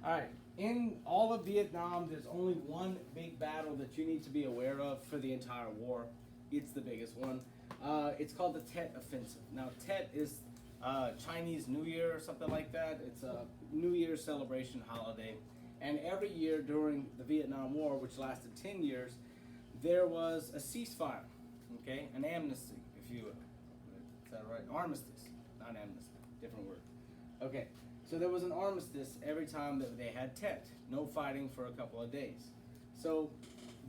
All right. In all of Vietnam, there's only one big battle that you need to be aware of for the entire war. It's the biggest one. It's called the Tet Offensive. Now, Tet is Chinese New Year or something like that. It's a New Year's celebration holiday. And every year during the Vietnam War, which lasted 10 years, there was a ceasefire, okay? An amnesty, if you will. Is that right? Armistice, not amnesty, different word. Okay, so there was an armistice every time that they had Tet. No fighting for a couple of days. So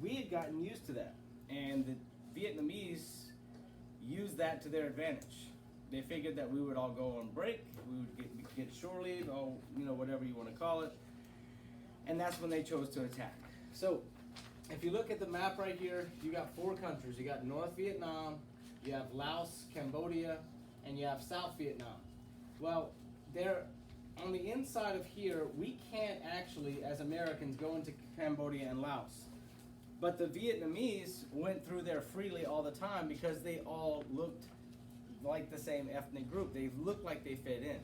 we had gotten used to that. And the Vietnamese used that to their advantage. They figured that we would all go on break, we would get shore leave, or whatever you want to call it, and that's when they chose to attack. So if you look at the map right here, you got 4 countries. You got North Vietnam, you have Laos, Cambodia, and you have South Vietnam. Well, they're on the inside of here. We can't actually, as Americans, go into Cambodia and Laos. But the Vietnamese went through there freely all the time because they all looked like the same ethnic group. They looked like they fit in.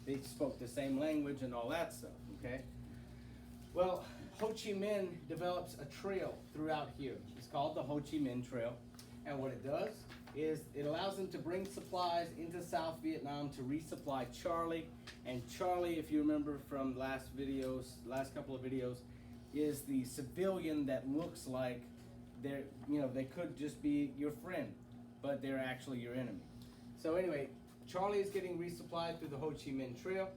They spoke the same language and all that stuff, okay? Well, Ho Chi Minh develops a trail throughout here. It's called the Ho Chi Minh Trail. And what it does is it allows them to bring supplies into South Vietnam to resupply Charlie. And Charlie, if you remember from last couple of videos, is the civilian that looks like they could just be your friend, but they're actually your enemy. So anyway, Charlie is getting resupplied through the Ho Chi Minh Trail.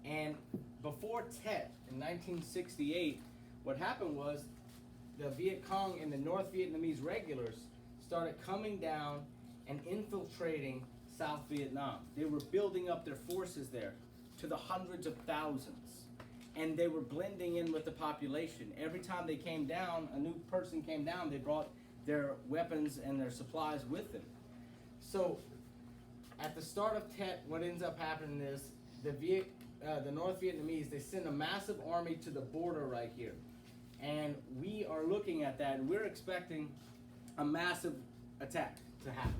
And before Tet in 1968, what happened was the Viet Cong and the North Vietnamese regulars started coming down and infiltrating South Vietnam. They were building up their forces there to the hundreds of thousands. And they were blending in with the population. Every time they came down, a new person came down, they brought their weapons and their supplies with them. So at the start of Tet, what ends up happening is the North Vietnamese, they send a massive army to the border right here. And we are looking at that, and we're expecting a massive attack to happen.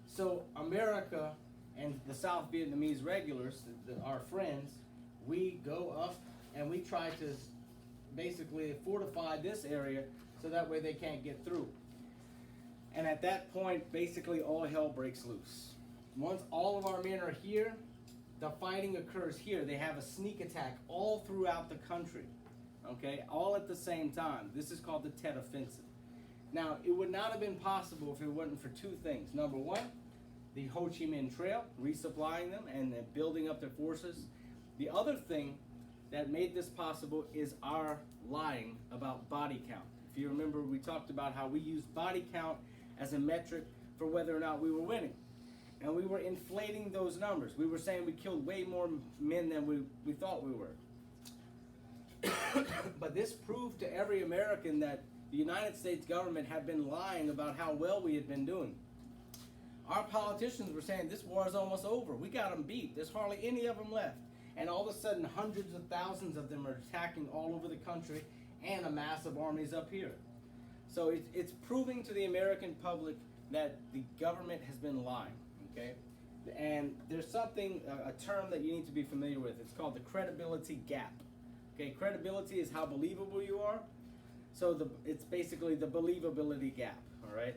So America and the South Vietnamese regulars, our friends, we go up and we try to basically fortify this area so that way they can't get through. And at that point, basically all hell breaks loose. Once all of our men are here, the fighting occurs here. They have a sneak attack all throughout the country, okay, all at the same time. This is called the Tet Offensive. Now, it would not have been possible if it wasn't for 2 things. Number one, the Ho Chi Minh Trail, resupplying them and then building up their forces. The other thing that made this possible is our lying about body count. If you remember, we talked about how we used body count as a metric for whether or not we were winning. And we were inflating those numbers. We were saying we killed way more men than we thought we were. But this proved to every American that the United States government had been lying about how well we had been doing. Our politicians were saying this war is almost over. We got them beat. There's hardly any of them left. And all of a sudden, hundreds of thousands of them are attacking all over the country, and a massive armies up here. So it's proving to the American public that the government has been lying, okay? And there's something, a term that you need to be familiar with. It's called the credibility gap. Okay, credibility is how believable you are. So it's basically the believability gap, all right?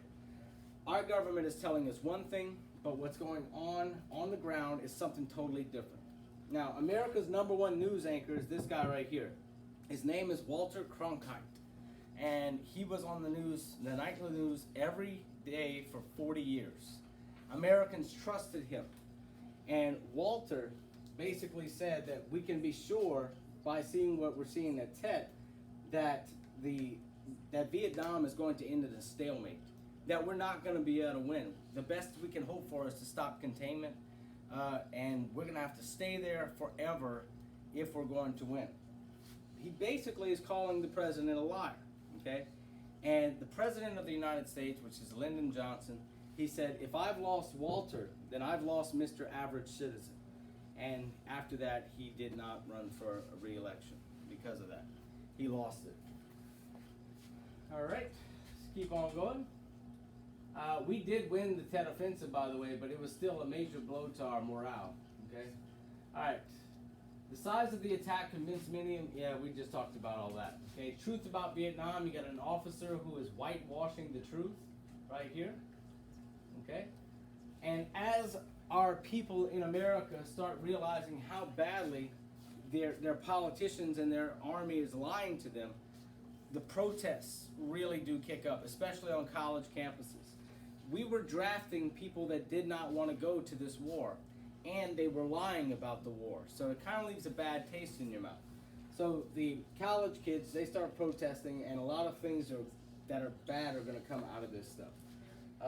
Our government is telling us one thing, but what's going on the ground is something totally different. Now, America's #1 news anchor is this guy right here. His name is Walter Cronkite. And he was on the news, the nightly news, every day for 40 years. Americans trusted him. And Walter basically said that we can be sure by seeing what we're seeing at Tet that Vietnam is going to end in a stalemate, that we're not going to be able to win. The best we can hope for is to stop containment, and we're going to have to stay there forever if we're going to win. He basically is calling the president a liar, okay? And the president of the United States, which is Lyndon Johnson, he said, if I've lost Walter, then I've lost Mr. Average Citizen. And after that, he did not run for a re-election because of that. He lost it. All right, let's keep on going. We did win the Tet Offensive, by the way, but it was still a major blow to our morale, okay? All right, The size of the attack convinced many, yeah, we just talked about all that. Okay, truth about Vietnam, you got an officer who is whitewashing the truth right here. Okay? And as our people in America start realizing how badly their politicians and their army is lying to them, the protests really do kick up, especially on college campuses. We were drafting people that did not want to go to this war, and they were lying about the war. So it kind of leaves a bad taste in your mouth. So the college kids, they start protesting, and a lot of things that are bad are going to come out of this stuff.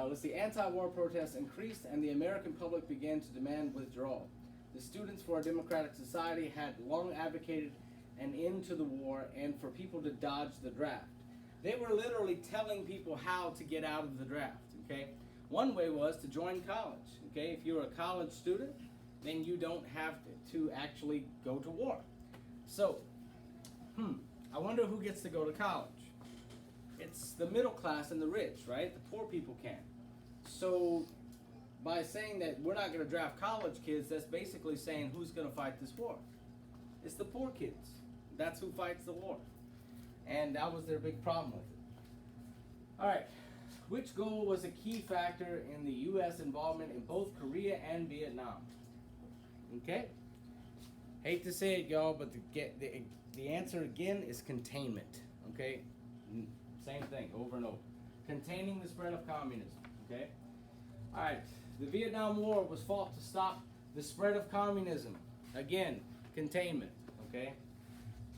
Let's see, anti-war protests increased, and the American public began to demand withdrawal. The Students for a Democratic Society had long advocated an end to the war and for people to dodge the draft. They were literally telling people how to get out of the draft, okay? One way was to join college, okay? If you're a college student, then you don't have to actually go to war. So, I wonder who gets to go to college. It's the middle class and the rich, right? The poor people can't. So, by saying that we're not going to draft college kids, that's basically saying who's going to fight this war. It's the poor kids. That's who fights the war. And that was their big problem with it. All right. Which goal was a key factor in the U.S. involvement in both Korea and Vietnam? Okay? Hate to say it, y'all, but the answer again is containment. Okay? Same thing, over and over. Containing the spread of communism. Okay? All right. The Vietnam War was fought to stop the spread of communism. Again, containment. Okay?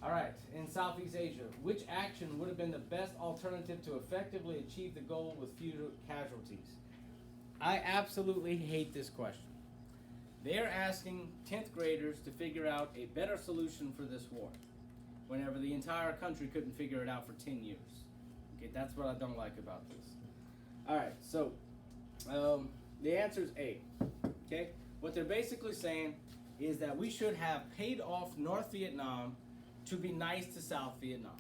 All right. In Southeast Asia, which action would have been the best alternative to effectively achieve the goal with fewer casualties? I absolutely hate this question. They're asking 10th graders to figure out a better solution for this war, whenever the entire country couldn't figure it out for 10 years. Okay, that's what I don't like about this. All right, so the answer is A. Okay, what they're basically saying is that we should have paid off North Vietnam to be nice to South Vietnam.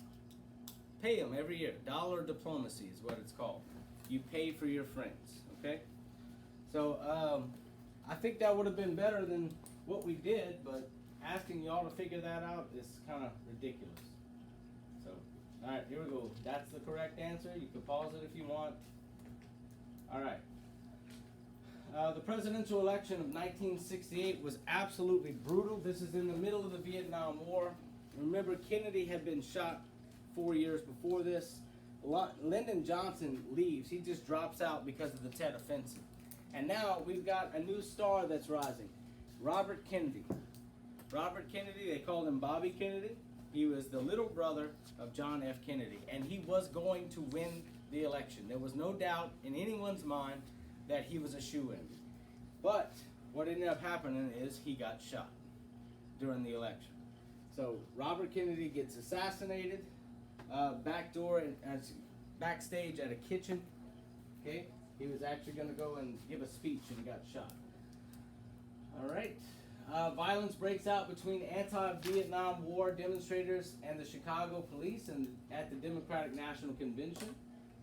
Pay them every year. Dollar diplomacy is what it's called. You pay for your friends. Okay, so I think that would have been better than what we did, but asking y'all to figure that out is kind of ridiculous. So, all right, here we go. That's the correct answer. You can pause it if you want. All right. The presidential election of 1968 was absolutely brutal. This is in the middle of the Vietnam War. Remember, Kennedy had been shot 4 years before this. Lyndon Johnson leaves. He just drops out because of the Tet Offensive. And now we've got a new star that's rising, Robert Kennedy. Robert Kennedy, they called him Bobby Kennedy. He was the little brother of John F. Kennedy, and he was going to win the election. There was no doubt in anyone's mind that he was a shoo-in. But what ended up happening is he got shot during the election. So Robert Kennedy gets assassinated, backstage at a kitchen. Okay, he was actually going to go and give a speech and got shot. All right. Violence breaks out between anti-Vietnam War demonstrators and the Chicago police and at the Democratic National Convention.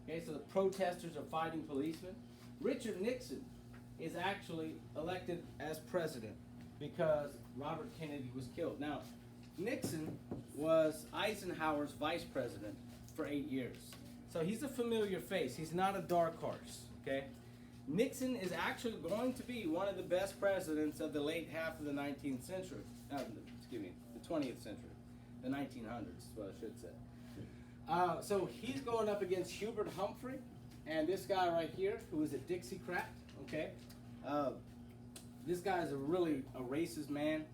Okay, so the protesters are fighting policemen. Richard Nixon is actually elected as president because Robert Kennedy was killed. Now, Nixon was Eisenhower's vice president for 8 years. So he's a familiar face. He's not a dark horse, okay? Nixon is actually going to be one of the best presidents of the late half of the 19th century. The 20th century. The 1900s is what I should say. So he's going up against Hubert Humphrey and this guy right here, who is a Dixiecrat, okay? This guy is really a racist man.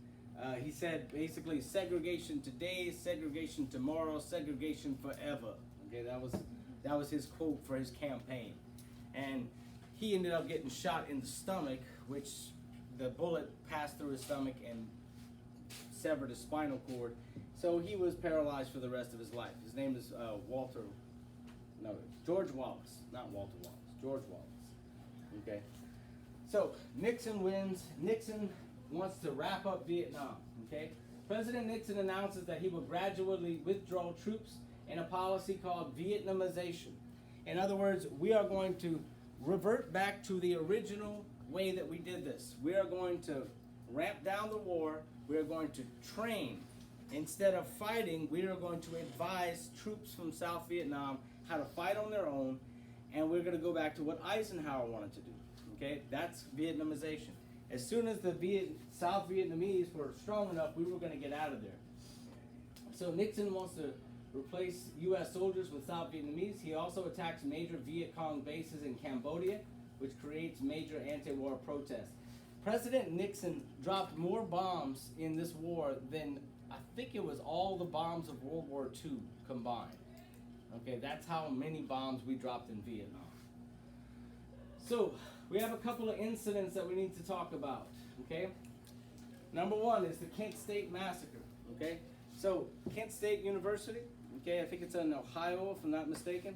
He said basically segregation today, segregation tomorrow, segregation forever. Okay, that was his quote for his campaign. And he ended up getting shot in the stomach, which the bullet passed through his stomach and severed his spinal cord. So he was paralyzed for the rest of his life. His name is George Wallace, not Walter Wallace, George Wallace. Okay. So Nixon wins. Nixon wants to wrap up Vietnam. Okay. President Nixon announces that he will gradually withdraw troops in a policy called Vietnamization. In other words, we are going to revert back to the original way that we did this. We are going to ramp down the war. We are going to train. Instead of fighting, we are going to advise troops from South Vietnam how to fight on their own, and we're going to go back to what Eisenhower wanted to do. Okay, that's Vietnamization. As soon as the South Vietnamese were strong enough, we were going to get out of there. So Nixon wants to replace U.S. soldiers with South Vietnamese. He also attacks major Viet Cong bases in Cambodia, which creates major anti-war protests. President Nixon dropped more bombs in this war than I think it was all the bombs of World War II combined. Okay, that's how many bombs we dropped in Vietnam. So, we have a couple of incidents that we need to talk about, okay? Number one is the Kent State Massacre, okay? So, Kent State University, okay, I think it's in Ohio, if I'm not mistaken.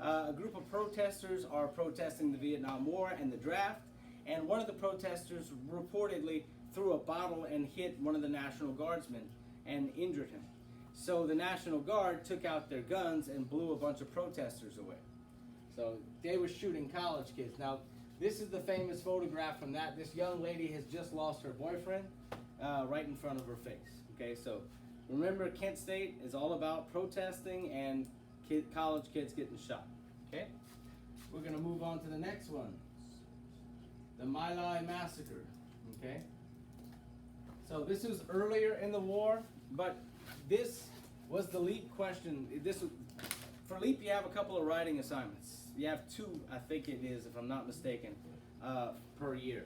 A group of protesters are protesting the Vietnam War and the draft, and one of the protesters reportedly threw a bottle and hit one of the National Guardsmen and injured him. So the National Guard took out their guns and blew a bunch of protesters away. So they were shooting college kids. Now, this is the famous photograph from that. This young lady has just lost her boyfriend right in front of her face. Okay, so remember, Kent State is all about protesting and college kids getting shot. Okay, we're going to move on to the next one. The My Lai Massacre. Okay, so this was earlier in the war, but this was the LEAP question. For LEAP, you have a couple of writing assignments. You have two, I think it is, if I'm not mistaken, per year.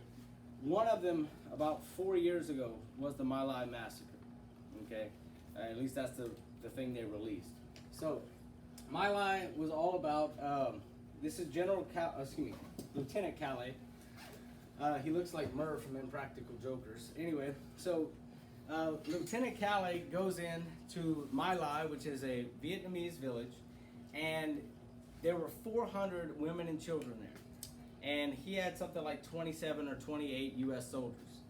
One of them, about 4 years ago, was the My Lai Massacre. Okay, at least that's the thing they released. So, My Lai was all about. This is Lieutenant Calais. He looks like Murr from Impractical Jokers. Anyway, so Lieutenant Calais goes in to My Lai, which is a Vietnamese village, and there were 400 women and children there. And he had something like 27 or 28 U.S. soldiers.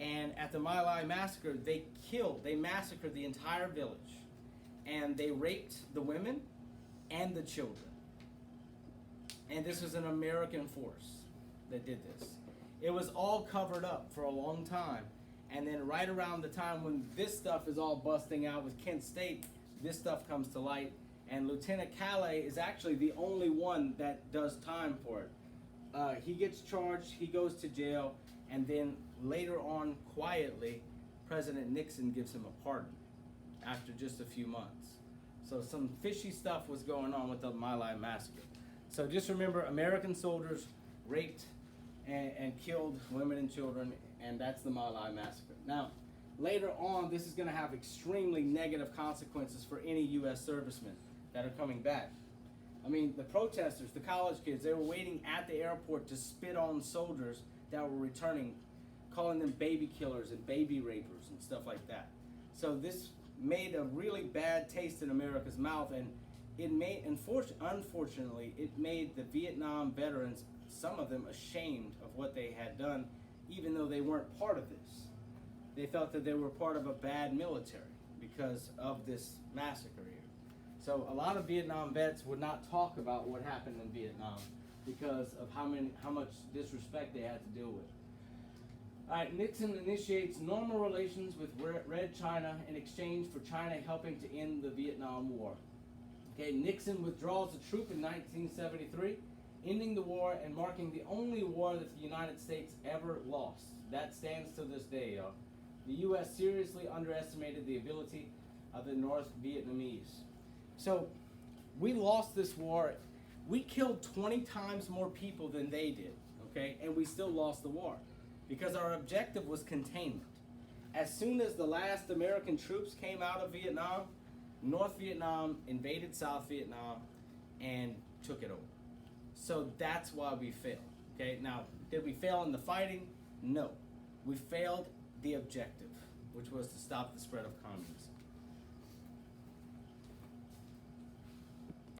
And at the My Lai massacre, they massacred the entire village. And they raped the women and the children. And this was an American force that did this. It was all covered up for a long time. And then right around the time when this stuff is all busting out with Kent State, this stuff comes to light. And Lieutenant Calais is actually the only one that does time for it. He gets charged, he goes to jail, and then later on, quietly, President Nixon gives him a pardon after just a few months. So some fishy stuff was going on with the My Lai massacre. So just remember, American soldiers raped and killed women and children, and that's the My Lai massacre. Now, later on, this is going to have extremely negative consequences for any U.S. servicemen that are coming back. I mean, the protesters, the college kids, they were waiting at the airport to spit on soldiers that were returning, calling them baby killers and baby rapers and stuff like that. So this made a really bad taste in America's mouth, and it made, unfortunately, it made the Vietnam veterans, some of them, ashamed of what they had done, even though they weren't part of this. They felt that they were part of a bad military because of this massacre here. So a lot of Vietnam vets would not talk about what happened in Vietnam because of how much disrespect they had to deal with. All right, Nixon initiates normal relations with Red China in exchange for China helping to end the Vietnam War. Okay, Nixon withdraws a troop in 1973, ending the war and marking the only war that the United States ever lost. That stands to this day, y'all. The U.S. seriously underestimated the ability of the North Vietnamese. So, we lost this war. We killed 20 times more people than they did, okay? And we still lost the war because our objective was containment. As soon as the last American troops came out of Vietnam, North Vietnam invaded South Vietnam and took it over. So that's why we failed, okay? Now, did we fail in the fighting? No. We failed the objective, which was to stop the spread of communism.